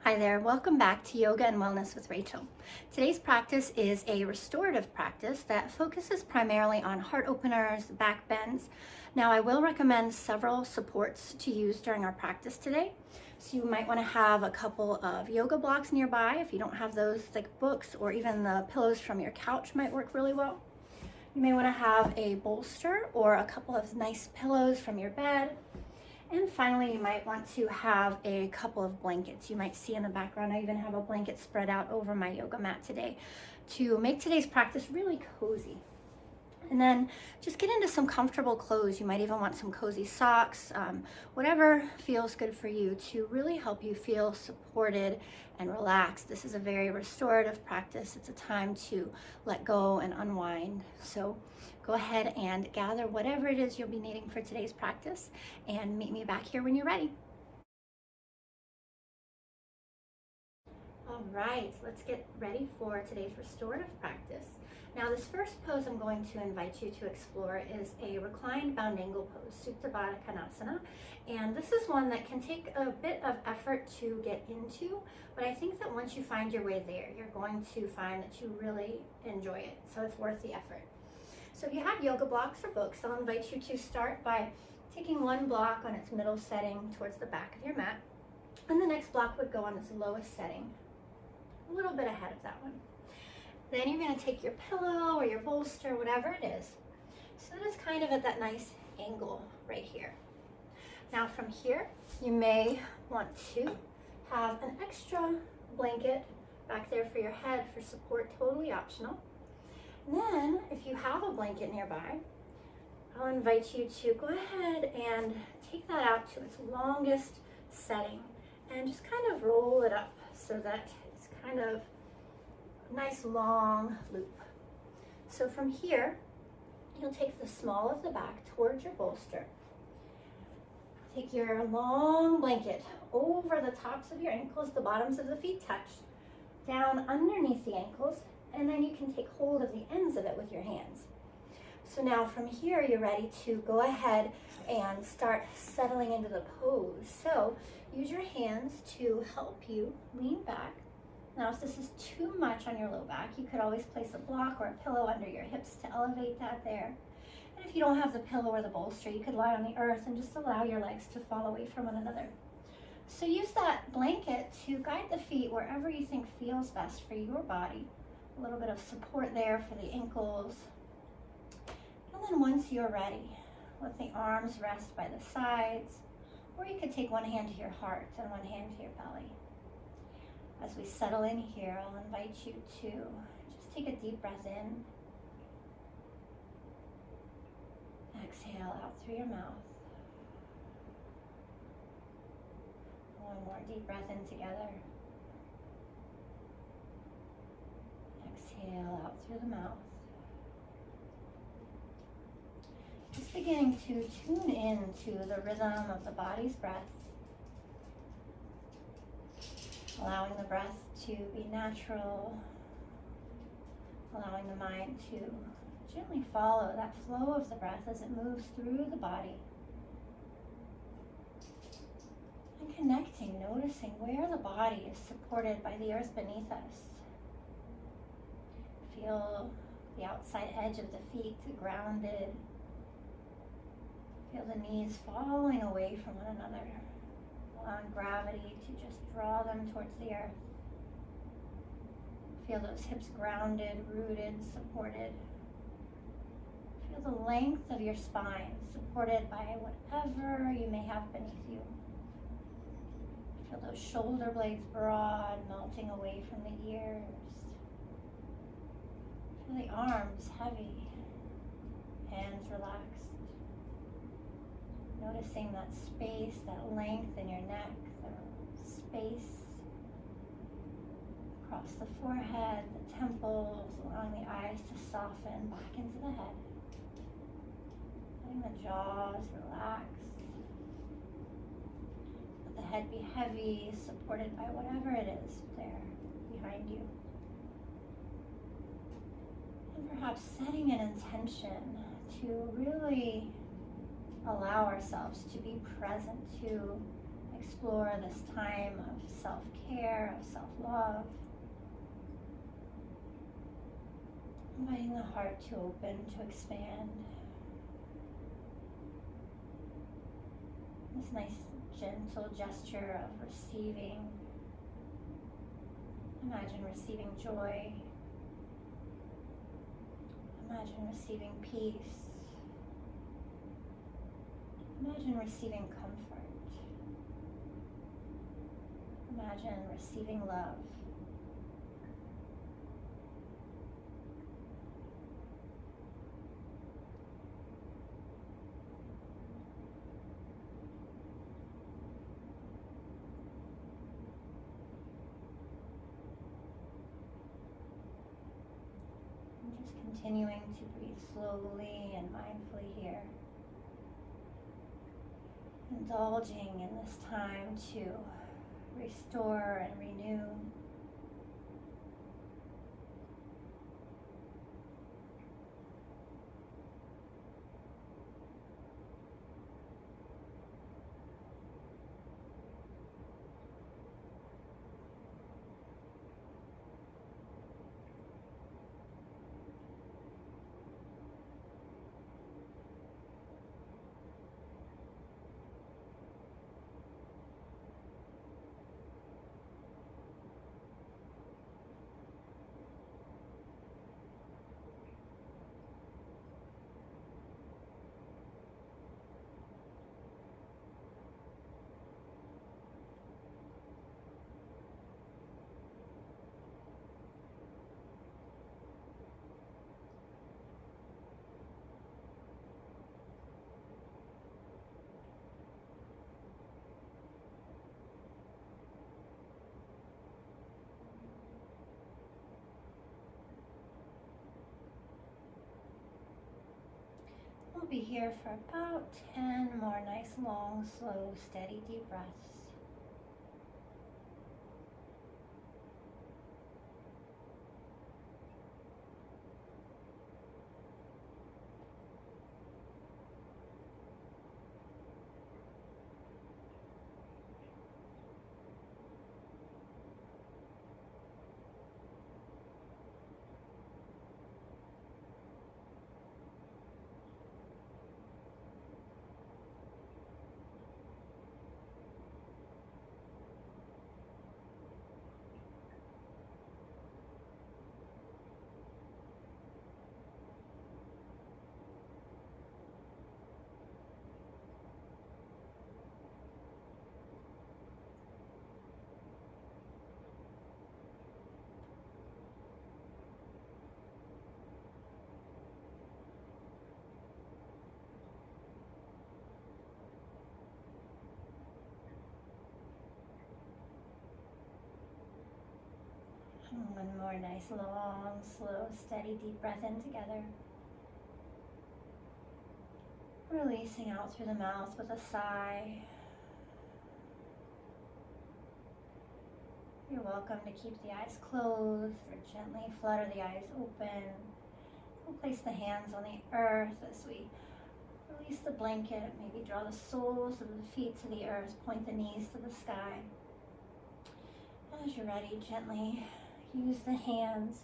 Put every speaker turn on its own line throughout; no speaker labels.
Hi there, welcome back to Yoga and Wellness with Rachel. Today's practice is a restorative practice that focuses primarily on heart openers, back bends. Now I will recommend several supports to use during our practice today. So you might want to have a couple of yoga blocks nearby. If you don't have those, like books or even the pillows from your couch might work really well. You may want to have a bolster or a couple of nice pillows from your bed. And finally, you might want to have a couple of blankets. You might see in the background, I even have a blanket spread out over my yoga mat today to make today's practice really cozy. And then just get into some comfortable clothes. You might even want some cozy socks, whatever feels good for you to really help you feel supported and relaxed. This is a very restorative practice. It's a time to let go and unwind. So go ahead and gather whatever it is you'll be needing for today's practice and meet me back here when you're ready. All right, let's get ready for today's restorative practice. Now this first pose I'm going to invite you to explore is a reclined bound angle pose, Supta Baddha Konasana. And this is one that can take a bit of effort to get into, but I think that once you find your way there, you're going to find that you really enjoy it. So it's worth the effort. So if you have yoga blocks or books, I'll invite you to start by taking one block on its middle setting towards the back of your mat, and the next block would go on its lowest setting, a little bit ahead of that one. Then you're going to take your pillow or your bolster, whatever it is, so that it's kind of at that nice angle right here. Now from here, you may want to have an extra blanket back there for your head for support, totally optional. And then if you have a blanket nearby, I'll invite you to go ahead and take that out to its longest setting and just kind of roll it up so that it's kind of nice long loop. So from here, you'll take the small of the back towards your bolster. Take your long blanket over the tops of your ankles, the bottoms of the feet touch, down underneath the ankles, and then you can take hold of the ends of it with your hands. So now from here, you're ready to go ahead and start settling into the pose. So use your hands to help you lean back. Now, if this is too much on your low back, you could always place a block or a pillow under your hips to elevate that there. And if you don't have the pillow or the bolster, you could lie on the earth and just allow your legs to fall away from one another. So use that blanket to guide the feet wherever you think feels best for your body. A little bit of support there for the ankles. And then once you're ready, let the arms rest by the sides, or you could take one hand to your heart and one hand to your belly. As we settle in here, I'll invite you to just take a deep breath in. Exhale out through your mouth. One more deep breath in together. Exhale out through the mouth. Just beginning to tune in to the rhythm of the body's breath. Allowing the breath to be natural, allowing the mind to gently follow that flow of the breath as it moves through the body. And connecting, noticing where the body is supported by the earth beneath us. Feel the outside edge of the feet grounded. Feel the knees falling away from one another. Allowing gravity to just draw them towards the earth. Feel those hips grounded, rooted, supported. Feel the length of your spine supported by whatever you may have beneath you. Feel those shoulder blades broad, melting away from the ears. Feel the arms heavy, hands relaxed. Noticing that space, that length in your neck, the space across the forehead, the temples, allowing the eyes to soften back into the head. Letting the jaws relax. Let the head be heavy, supported by whatever it is there behind you. And perhaps setting an intention to really allow ourselves to be present, to explore this time of self-care, of self-love. Inviting the heart to open, to expand. This nice gentle gesture of receiving. Imagine receiving joy. Imagine receiving peace. Imagine receiving comfort. Imagine receiving love. And just continuing to breathe slowly and mindfully here. Indulging in this time to restore and renew. We'll be here for about 10 more nice, long, slow, steady, deep breaths. And one more nice, long, slow, steady, deep breath in together. Releasing out through the mouth with a sigh. You're welcome to keep the eyes closed or gently flutter the eyes open. We'll place the hands on the earth as we release the blanket. Maybe draw the soles of the feet to the earth, point the knees to the sky. As you're ready, gently use the hands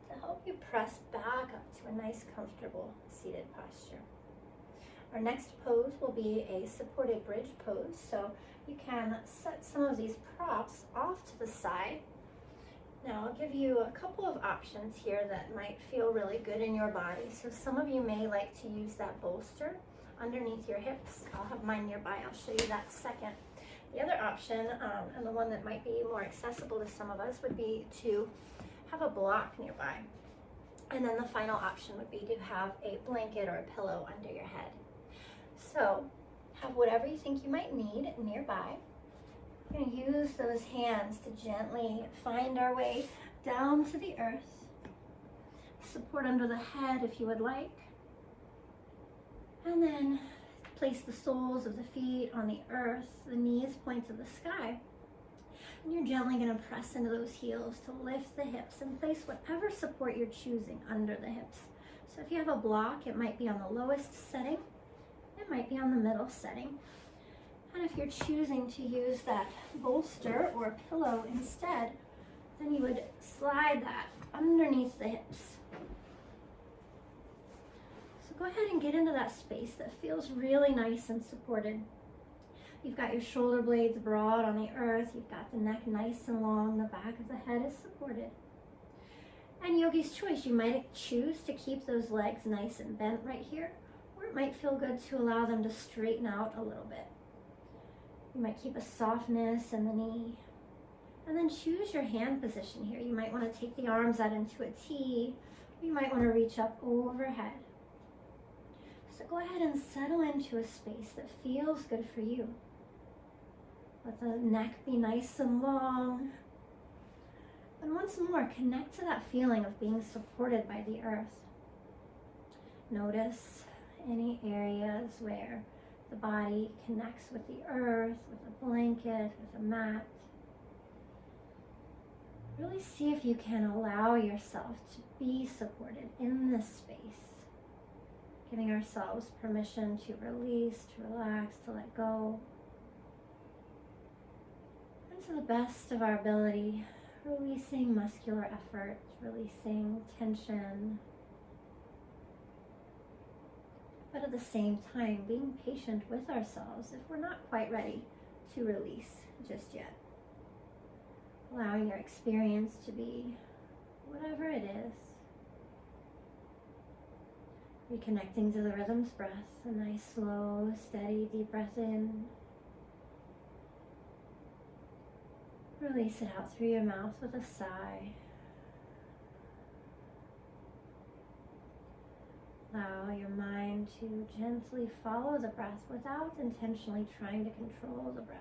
to help you press back up to a nice, comfortable seated posture. Our next pose will be a supported bridge pose, so you can set some of these props off to the side. Now I'll give you a couple of options here that might feel really good in your body. So some of you may like to use that bolster underneath your hips. I'll have mine nearby, I'll show you that second. The other option, and the one that might be more accessible to some of us, would be to have a block nearby. And then the final option would be to have a blanket or a pillow under your head. So have whatever you think you might need nearby. We're going to use those hands to gently find our way down to the earth. Support under the head if you would like. And then place the soles of the feet on the earth, the knees point to the sky. And you're gently going to press into those heels to lift the hips and place whatever support you're choosing under the hips. So if you have a block, it might be on the lowest setting. It might be on the middle setting. And if you're choosing to use that bolster or pillow instead, then you would slide that underneath the hips. So go ahead and get into that space that feels really nice and supported. You've got your shoulder blades broad on the earth. You've got the neck nice and long. The back of the head is supported. And yogi's choice, you might choose to keep those legs nice and bent right here, or it might feel good to allow them to straighten out a little bit. You might keep a softness in the knee. And then choose your hand position here. You might want to take the arms out into a T. You might want to reach up overhead. So go ahead and settle into a space that feels good for you. Let the neck be nice and long. And once more, connect to that feeling of being supported by the earth. Notice any areas where the body connects with the earth, with a blanket, with a mat. Really see if you can allow yourself to be supported in this space. Giving ourselves permission to release, to relax, to let go. And to the best of our ability, releasing muscular effort, releasing tension. But at the same time, being patient with ourselves if we're not quite ready to release just yet. Allowing your experience to be whatever it is. Reconnecting to the rhythm's breath, a nice, slow, steady, deep breath in. Release it out through your mouth with a sigh. Allow your mind to gently follow the breath without intentionally trying to control the breath.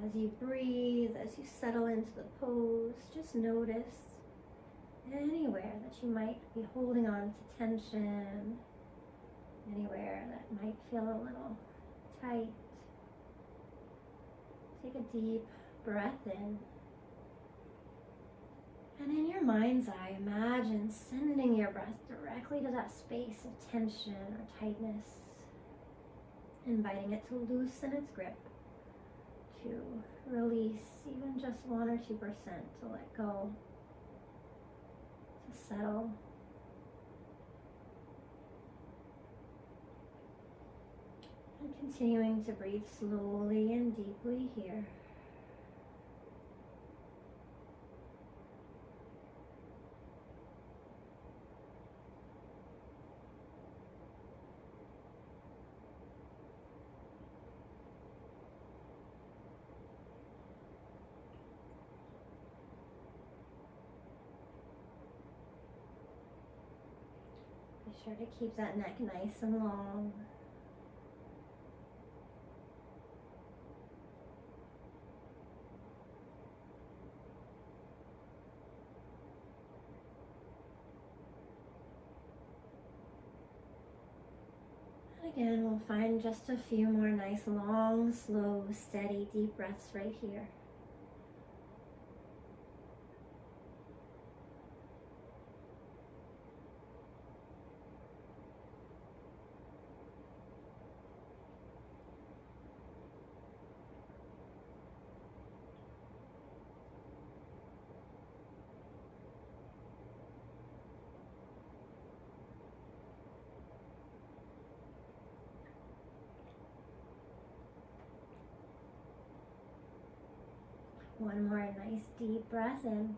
As you breathe, as you settle into the pose, just notice anywhere that you might be holding on to tension, anywhere that might feel a little tight. Take a deep breath in. And in your mind's eye, imagine sending your breath directly to that space of tension or tightness, inviting it to loosen its grip, to release even just 1 or 2%, to let go, to settle. And continuing to breathe slowly and deeply here. Be sure to keep that neck nice and long. And again, we'll find just a few more nice, long, slow, steady, deep breaths right here. One more nice deep breath in.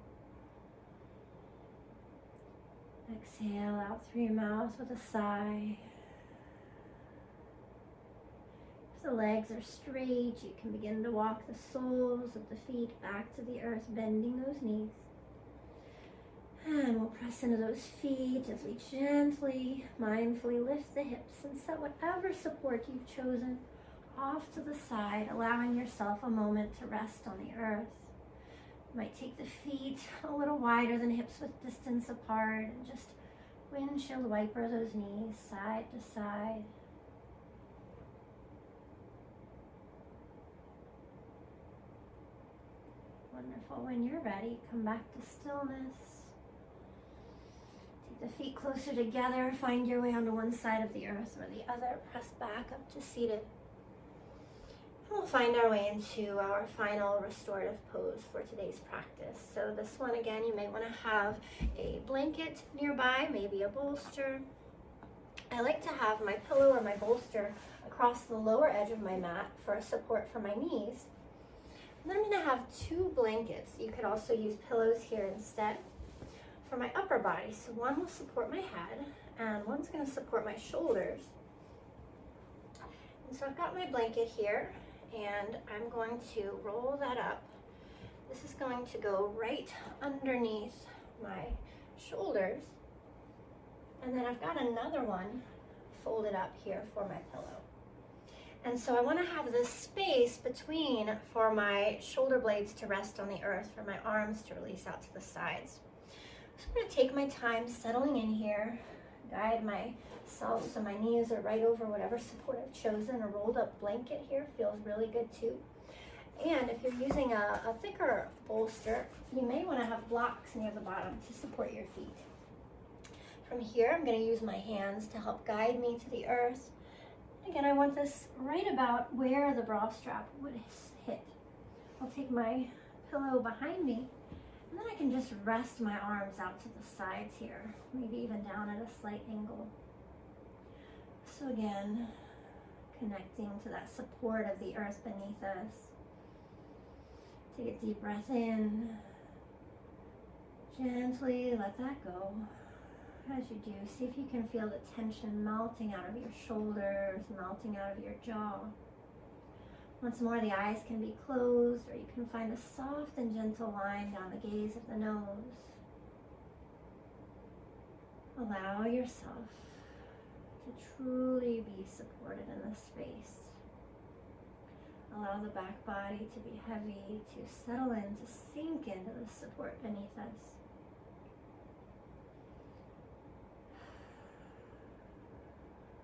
Exhale out through your mouth with a sigh. If the legs are straight, you can begin to walk the soles of the feet back to the earth, bending those knees. And we'll press into those feet as we gently, mindfully lift the hips and set whatever support you've chosen off to the side, allowing yourself a moment to rest on the earth. You might take the feet a little wider than hips width distance apart and just windshield wiper those knees side to side. Wonderful. When you're ready, come back to stillness. Take the feet closer together. Find your way onto one side of the earth or the other. Press back up to seated. And we'll find our way into our final restorative pose for today's practice. So this one, again, you may want to have a blanket nearby, maybe a bolster. I like to have my pillow or my bolster across the lower edge of my mat for a support for my knees. And then I'm going to have two blankets. You could also use pillows here instead for my upper body. So one will support my head and one's going to support my shoulders. And so I've got my blanket here and I'm going to roll that up. This is going to go right underneath my shoulders. And then I've got another one folded up here for my pillow. And so I want to have this space between for my shoulder blades to rest on the earth, for my arms to release out to the sides. So I'm going to take my time settling in here, guide myself so my knees are right over whatever support I've chosen. A rolled up blanket here feels really good too. And if you're using a thicker bolster, you may want to have blocks near the bottom to support your feet. From here, I'm going to use my hands to help guide me to the earth. Again, I want this right about where the bra strap would hit. I'll take my pillow behind me, and then I can just rest my arms out to the sides here, maybe even down at a slight angle. So again, connecting to that support of the earth beneath us. Take a deep breath in. Gently let that go. As you do, see if you can feel the tension melting out of your shoulders, melting out of your jaw. Once more, the eyes can be closed, or you can find a soft and gentle line down the gaze of the nose. Allow yourself to truly be supported in this space. Allow the back body to be heavy, to settle in, to sink into the support beneath us.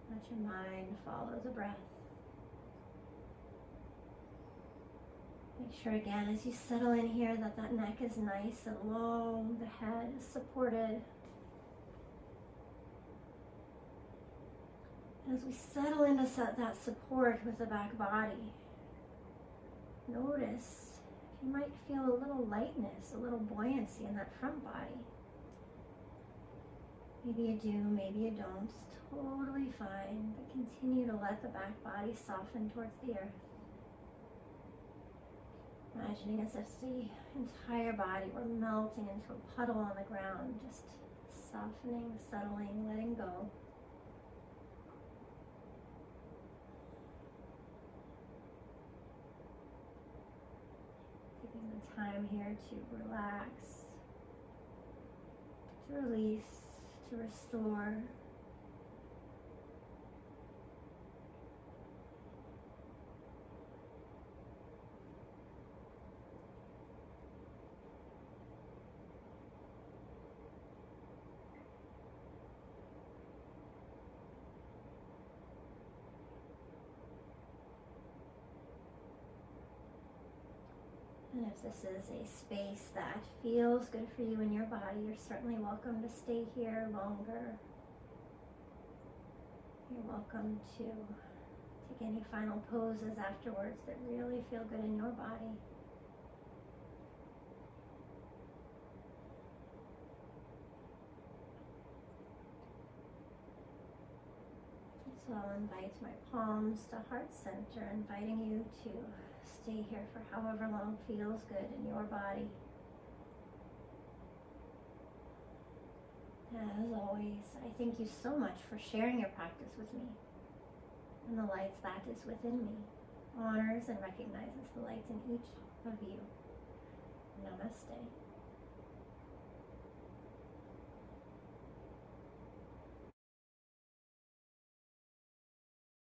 Let your mind follow the breath. Make sure again as you settle in here that that neck is nice and long, the head is supported. And as we settle into that support with the back body, notice you might feel a little lightness, a little buoyancy in that front body. Maybe you do, maybe you don't. It's totally fine, but continue to let the back body soften towards the earth. Imagining as if the entire body were melting into a puddle on the ground, just softening, settling, letting go. Taking the time here to relax, to release, to restore. And if this is a space that feels good for you in your body, you're certainly welcome to stay here longer. You're welcome to take any final poses afterwards that really feel good in your body. So I'll invite my palms to heart center, inviting you to stay here for however long feels good in your body. As always, I thank you so much for sharing your practice with me. and the light that is within me, honors and recognizes the light in each of you. Namaste.